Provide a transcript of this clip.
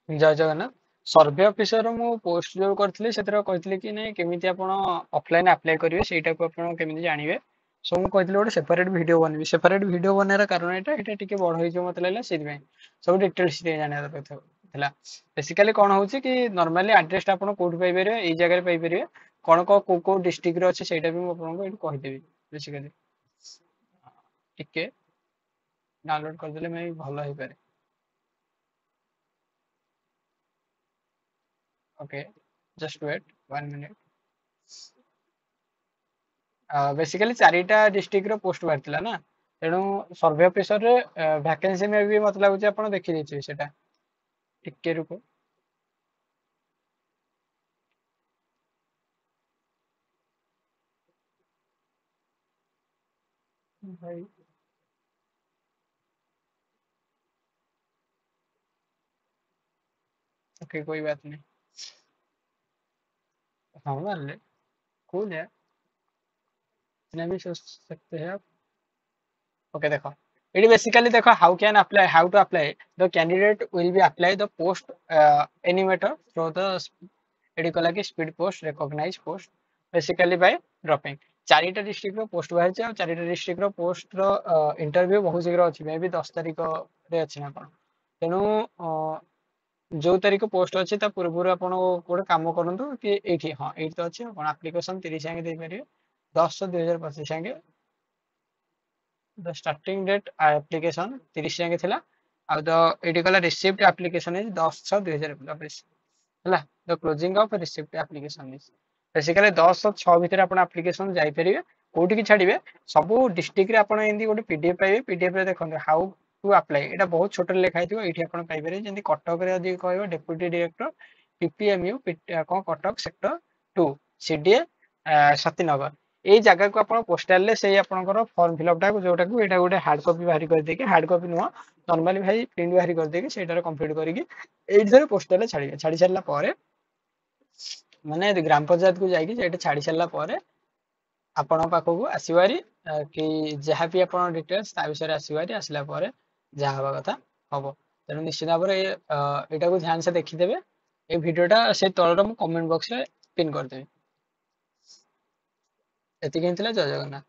जय जगन्नाथ सर्वे ऑफिसर मु पोस्ट जो करथिली सेतरा कहथिले कि नै केमिति आपण ऑफलाइन अप्लाई करिवे सेटा को आपण केमिति जानिवे सो मु कहथिले गोटे सेपरेट वीडियो बनबी सेपरेट वीडियो बनार कारण एटा टिके बड़ होई जो मत लागला सेति सब डिटेल्स रे जानिया थला बेसिकली कोन होउची कि नॉर्मली एड्रेस आपण कोड पाई परिवे एई जगह रे पाई परिवे कोन को डिस्ट्रिक्ट रे अछि सेटा भी मु आपण को एठी कहि देबी बेसिकली टिके डाउनलोड कर देले मैं भलो होई पारे okay just wait 1 minute basically चारिटा डिस्ट्रिक्ट रो पोस्ट बाहर ना तेणु सर्वे ऑफिसर रे वैकेंसी में भी मत लागुच आपण देखि देछि सेटा टिके रुको भाई ओके कोई बात नहीं हाँ मान ले कूल है इतना भी सोच सकते हैं आप ओके देखो it basically देखो how to apply the candidate will be apply the post any matter through the एडी कला कि speed post recognize post basically by dropping चारिटा डिस्ट्रिक्ट रो पोस्ट बाहर छै और चारिटा डिस्ट्रिक्ट रो पोस्ट रो इंटरव्यू बहुत शीघ्र अछि मे भी 10 तारिख रे अछि ना कोन तेनु जो तारिख पोस्ट अछि ता पूर्व आपण कोड काम करंतु कि एठी हां एठी तो अछि आपण एप्लीकेशन 30 संगे दे परिए 10 2025 संगे the starting date application 30 जाके थिला आ द एडी कला रिसिप्ट एप्लीकेशन इज 10 6 2025 हला the closing of receipt application is basically 10 6 भीतर आपण एप्लीकेशन जाई परिबे कोठी की छाडिबे सब डिस्ट्रिक्ट रे आपण एंदी गोटे पीडीएफ पाइबे पीडीएफ रे देखन हाउ टू अप्लाई एटा बहुत छोट लेखा हितो एठी आपण पाइ परिबे जेंति कटक रे अधिक कहबो डेप्यूटी डायरेक्टर पीपीएमयू कोन कटक सेक्टर 2 सीडीए सतीनगर एई जगह को आपण पोस्टल ले सेई आपनकर फॉर्म फिलअप टा को जोटा को एटा गोटे हार्ड कॉपी बाहरी कर देके हार्ड कॉपी नुवा नॉर्मली भाई प्रिंट बाहरी कर देके सेटा कंप्लीट करिके एई थरे पोस्टल ले छाडी सारला पारे माने ग्राम पंचायत को जाइए ये छाड़ी सारा पर आपण पाखक आसबारी कि जहाँ भी आप डिटेल्स विषय आसबारी आसला जहाँ हवा कथा हम तेणु निश्चित भाव में यहाँ को ध्यान से देखीदे ये भिडटा से तलर मुझे कमेंट बॉक्स में पिन करदेवी। जय जगन्नाथ।